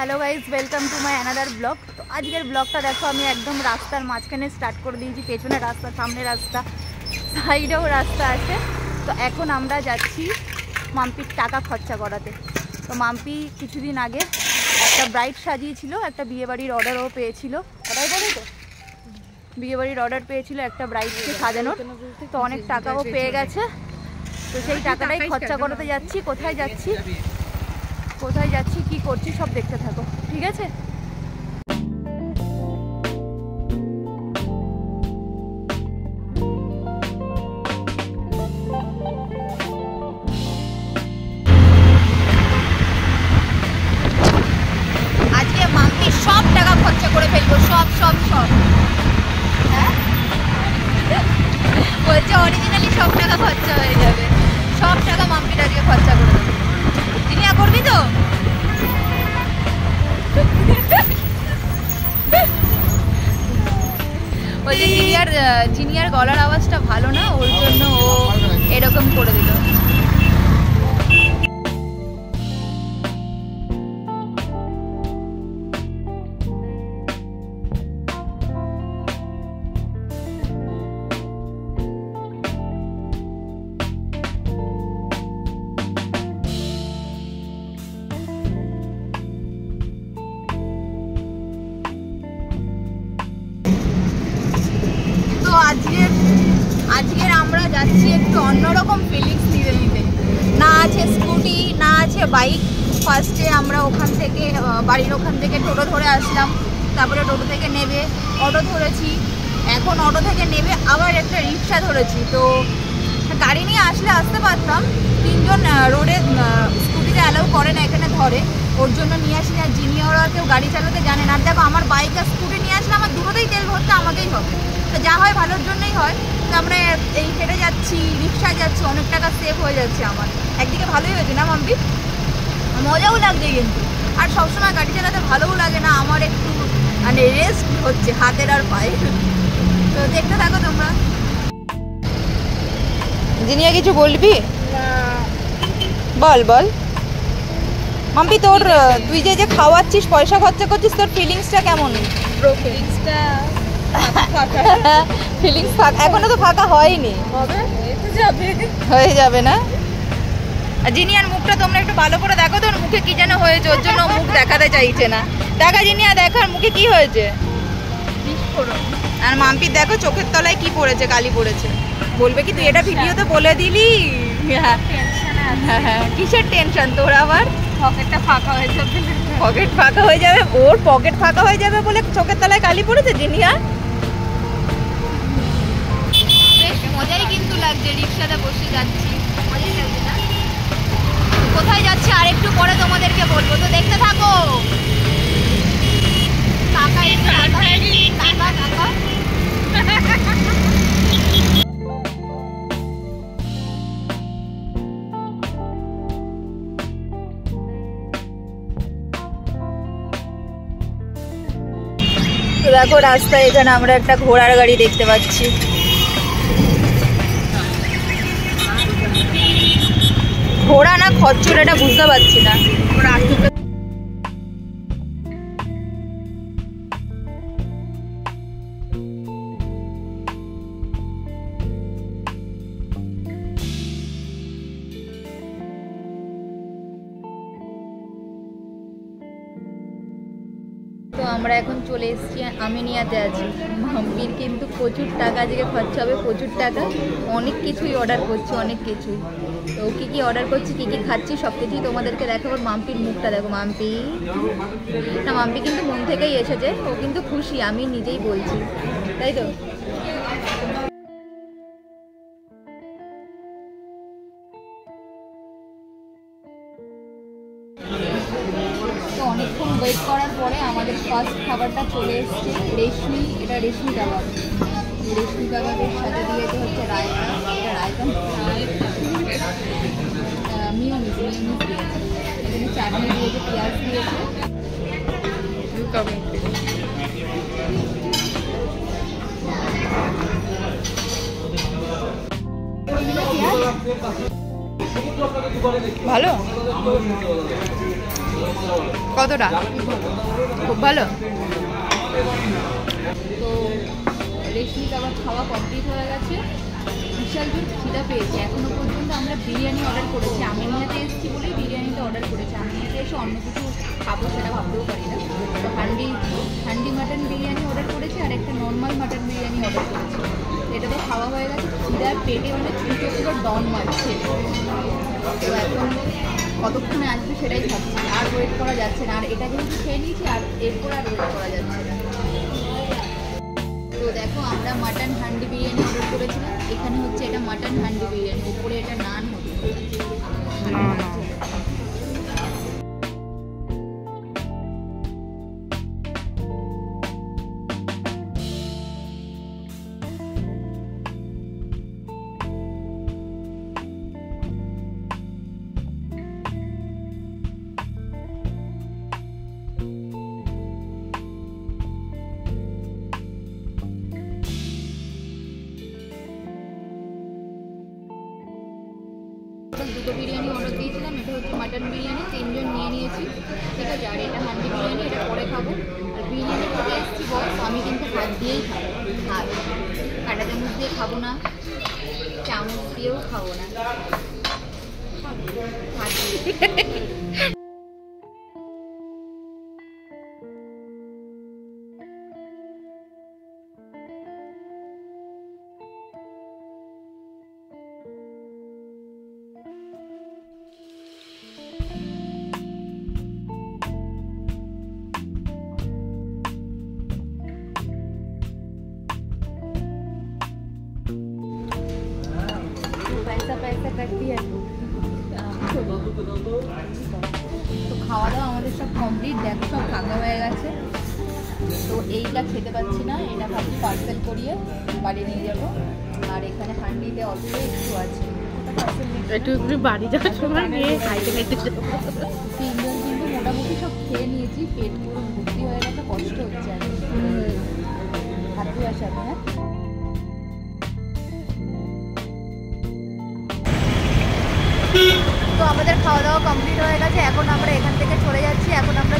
Hello guys welcome to my another blog. तो आजकल ब्लगटा देखो हमें एकदम रास्तार माझखाने स्टार्ट कर दिएछि। पेछने रास्ता, सामने रास्ता, साइडेও रास्ता आछे। तो এখন আমরা যাচ্ছি মাম্পির টাকা খরচা করাতে। তো মাম্পি কিছুদিন আগে একটা ব্রাইড সাজিয়েছিল, একটা বিয়ে বাড়ির অর্ডারও পেয়েছিল। বিয়ে বাড়ির অর্ডার পেয়েছিল একটা ব্রাইডকে সাজানোর। তো অনেক টাকাও পেয়ে গেছে। তো সেই টাকাটাই খরচা করাতে যাচ্ছি। কোথায় যাচ্ছি কি করছি সব দেখতে থাকো, ঠিক আছে? আজকে মাম্পি সব টাকা খরচা করে ফেলবো, সব হ্যাঁ বলছে অরিজিনালি সব টাকা খরচা হয়ে যাবে। সব টাকা মাম্পির আজকে খরচা করে দেবে। জিনিয়া করবি তো? ওই যে জিনিয়ার গলার আওয়াজটা ভালো না, ওর জন্য ও এরকম করে দিল। আজকের আমরা যাচ্ছি একটু অন্যরকম ফিলিংস নিতে। না আছে স্কুটি, না আছে বাইক। ফার্স্টে আমরা ওখান থেকে বাড়ির ওখান থেকে টোটো ধরে আসলাম, তারপরে টোটো থেকে নেবে অটো ধরেছি। এখন অটো থেকে নেবে আবার একটা রিক্সা ধরেছি। তো গাড়ি নিয়ে আসতে পারতাম, তিনজন রোডে স্কুটিতে অ্যালাউ করে না, এখানে ধরে, ওর জন্য নিয়ে আসি না। জিনিয়া ওরা কেউ গাড়ি চালাতে জানে না। আর দেখো আমার বাইক আর স্কুটি নিয়ে আসলে আমার দুটোতেই তেল ভরতে আমাকেই হবে। তো যা হয় ভালোর জন্যই হয়। তো আমরা এই হেঁটে যাচ্ছি, রিক্সায় যাচ্ছি, অনেক টাকা সেভ হয়ে যাচ্ছে আমার। একদিকে ভালোই হয়েছে না মাম্পি? মজাও লাগছে কিন্তু। আর সবসময় গাড়ি চালাতে ভালোও লাগে না, আমার একটু মানে রেস্ট হচ্ছে হাতের আর পায়ে। তো দেখতে থাকো তোমরা। জিনিয়া কিছু বলবি? বল মাম্পি, তোর তুই যে খাওয়াচ্ছিস, পয়সা খরচা করছিস, তোর ফিলিংসটা কেমন? ফিলিংস এখনো তো ফাঁকা হয়নি, হয়ে যাবে না? আর জিনিয়ার মুখটা তোমরা একটু ভালো করে দেখো, তোর মুখে কি যেন হয়েছে, ওর জন্য মুখ দেখাতে চাইছে না। দেখা জিনিয়া, দেখার মুখে কি হয়েছে। আর মাম্পির দেখো চোখের তলায় কি পড়েছে, কালি পড়েছে। বলবে কি তুই এটা ভিডিওতে বলে দিলি? হ্যাঁ, কিসের টেনশন তোর আবার? পকেটটা ফাঁকা হয়ে যাবে। পকেট ফাঁকা হয়ে যাবে? ওর পকেট ফাঁকা হয়ে যাবে বলে চোখের তলায় কালি পড়েছে জিনিয়া? বেশ মজাই কিন্তু লাগছে, রিক্সাতে বসে যাচ্ছি, মজাই লাগছে না? কোথায় যাচ্ছি আর একটু পরে তোমাদেরকে বলবো, তো দেখতে থাকো। তো দেখো রাস্তায় এখানে আমরা একটা ঘোড়ার গাড়ি দেখতে পাচ্ছি। ঘোড়া না খচ্চর এটা বুঝতে পারছি না। তো আমরা এখন চলে এসেছি আমিনিয়াতে আছি। মাম্পির কিন্তু প্রচুর টাকা আজকে খরচা হবে, প্রচুর টাকা। অনেক কিছুই অর্ডার করছি, অনেক কিছুই। তো কী অর্ডার করছি, কী খাচ্ছি, সব কিছুই তোমাদেরকে দেখাবো। মাম্পির মুখটা দেখো। মাম্পি কিন্তু মন থেকেই এসেছে, ও কিন্তু খুশি, আমি নিজেই বলছি, তাই তো? অনেকক্ষণ ওয়েট করার পরে আমাদের ফার্স্ট খাবারটা চলে এসছে। এটা রেশমি কাবাব। রেশমি কাবাবের সাথে দিয়েছে হচ্ছে রায়তা। এটা রায়তা মিয়োনিজ দিয়েছে। এখানে চাটনি দিয়েছে, পেঁয়াজ দিয়েছে। ভালো। কতটা? খুব ভালো। তো রেশমি কাবাব খাওয়া কমপ্লিট হয়ে গেছে। বিশাল জোর খিদা পেয়েছে। এখনো পর্যন্ত আমরা বিরিয়ানি অর্ডার করেছি, আমিনিয়াতে এসেছি বলেই বিরিয়ানিটা অর্ডার করেছি। আমিনিয়াতে এসে অন্য কিছু খাবো সেটা ভাবতেও পারি না। তো হান্ডি মাটন বিরিয়ানি অর্ডার করেছি আর একটা নর্মাল মাটন বিরিয়ানি অর্ডার করেছি। এটা তো খাওয়া হয়ে গেছে। খিদার পেটে মানে ছুটে পুরো ডন মারছে। তো এখন কতক্ষণে আসবে সেটাই ভাবছি, আর ওয়েট করা যাচ্ছে না। আর এটা যেহেতু খেয়ে নিয়েছি আর এরপর আর ওয়েট করা যাচ্ছে না। তো দেখো আমরা মাটন হান্ডি বিরিয়ানি অর্ডার করেছিলাম। এখানে হচ্ছে এটা মাটন হান্ডি বিরিয়ানি, উপরে এটা নান হবে। দুটো বিরিয়ানি অর্ডার দিয়েছিলাম। এটা হচ্ছে মাটন বিরিয়ানি, 3 জন নিয়ে নিয়েছি, ঠিক আছে। আর এটা হান্ডি বিরিয়ানি, এটা পরে খাবো। আর বিরিয়ানি করে এসেছি বস, আমি কিন্তু হাত দিয়েই খাবো। হাত কাঁটা চামচ দিয়ে খাবো না, চামচ দিয়েও খাবো না, হাত দিয়ে। पैसा करती है। তো খাওয়া দাওয়া আমাদের সব কমপ্লিট। দেখো সব ফাঁকা হয়ে গেছে। তো এইটা খেতে পাচ্ছি না, এটা ভাবছি পার্সেল করিয়ে বাড়ি নিয়ে যাবো। আর এখানে হান্ডিতে অল্প একটু আছে, একটু বাড়ি যাওয়ার সময় নিয়ে খাইতে খাইতে যাবো। 3 জন কিন্তু মোটামুটি সব খেয়ে নিয়েছি, পেট পুরো ভর্তি হয়ে গেছে, কষ্ট হচ্ছে আর হাতে আসাতে। হ্যাঁ, তো আমাদের খাওয়া দাওয়া কমপ্লিট হয়ে গেছে। এখন আমরা এখান থেকে চলে যাচ্ছি। এখন আমরা